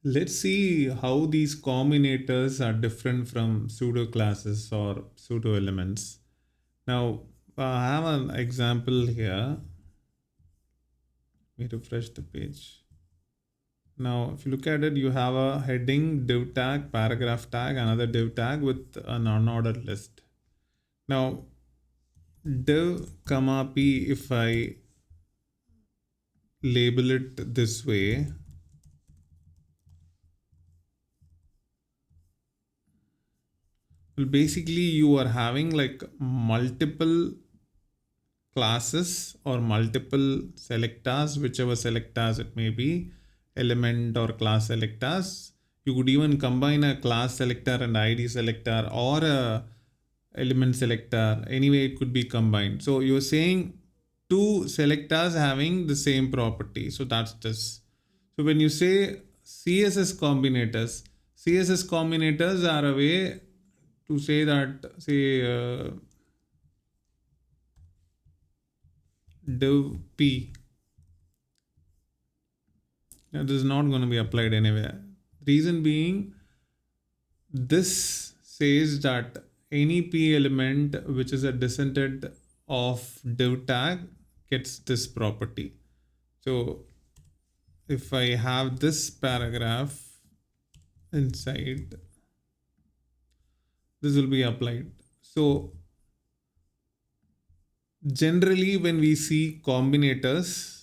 Let's see how these combinators are different from pseudo classes or pseudo elements. Now, I have an example here. Let me refresh the page. Now, if you look at it, you have a heading, div tag, paragraph tag, another div tag with an unordered list. Now, div comma p, if I label it this way, well, basically you are having like multiple classes or multiple selectors, whichever selectors it may be, element or class selectors. You could even combine a class selector and ID selector or a element selector. Anyway, it could be combined. So you're saying two selectors having the same property. So that's this. So when you say CSS combinators, CSS combinators are a way to say that, say, div p. Now, this is not going to be applied anywhere. Reason being, this says that any p element which is a descendant of div tag gets this property. So if I have this paragraph inside, this will be applied. So generally when we see combinators,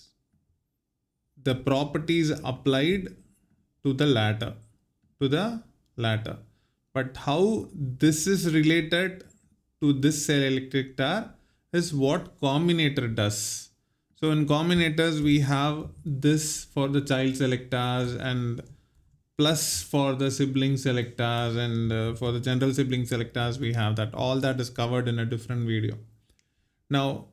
the properties applied to the latter, but how this is related to this selector is what combinator does. So in combinators we have this for the child selectors and plus for the sibling selectors, and for the general sibling selectors we have that. All that is covered in a different video. Now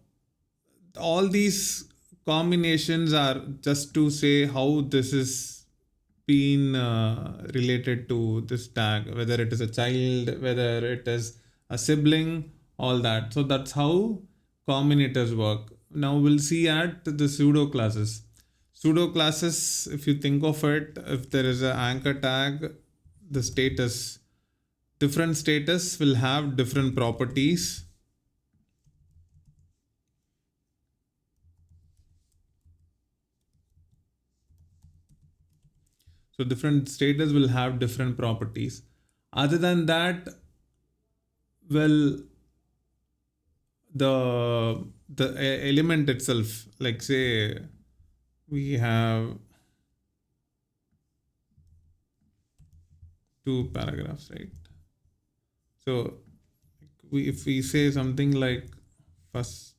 all these combinations are just to say how this is been related to this tag, whether it is a child, whether it is a sibling, all that. So that's how combinators work. Now we'll see at the pseudo classes. Pseudo classes, if you think of it, if there is an anchor tag, the status, different status will have different properties. So different status will have different properties. Other than that, well, the element itself, like say we have two paragraphs, right? So if we say something like first,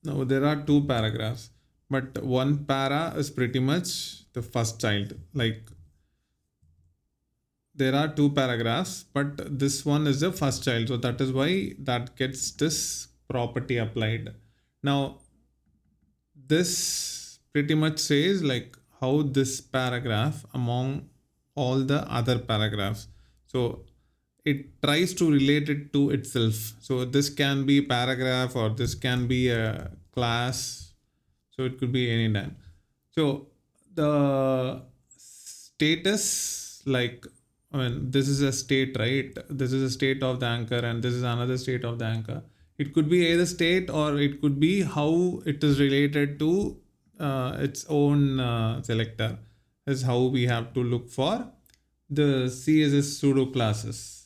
now there are two paragraphs, but one para is pretty much the first child. Like there are two paragraphs, but this one is the first child. So that is why that gets this property applied. Now this pretty much says like how this paragraph among all the other paragraphs. So it tries to relate it to itself. So this can be paragraph or this can be a class. So it could be any time. So the status, like, I mean, this is a state, right? This is a state of the anchor and this is another state of the anchor. It could be either state or it could be how it is related to its own selector, is how we have to look for the CSS pseudo classes.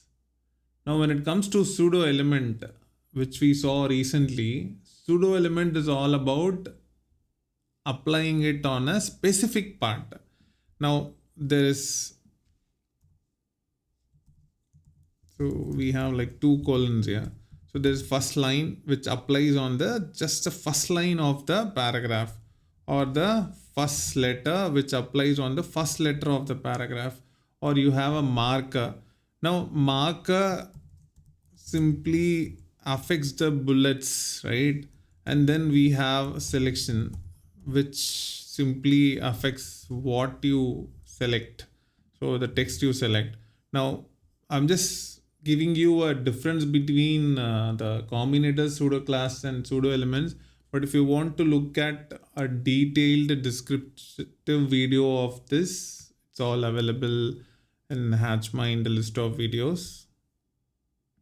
Now, when it comes to pseudo element, which we saw recently, pseudo element is all about applying it on a specific part. Now, there is, so we have like two colons here. So there's first line which applies on the just the first line of the paragraph, or the first letter which applies on the first letter of the paragraph, or you have a marker. Now marker simply affects the bullets, right? And then we have selection, which simply affects what you select, so the text you select. Now I'm just giving you a difference between the combinators, pseudo class and pseudo elements. But if you want to look at a detailed descriptive video of this, it's all available in Hatchmind list of videos.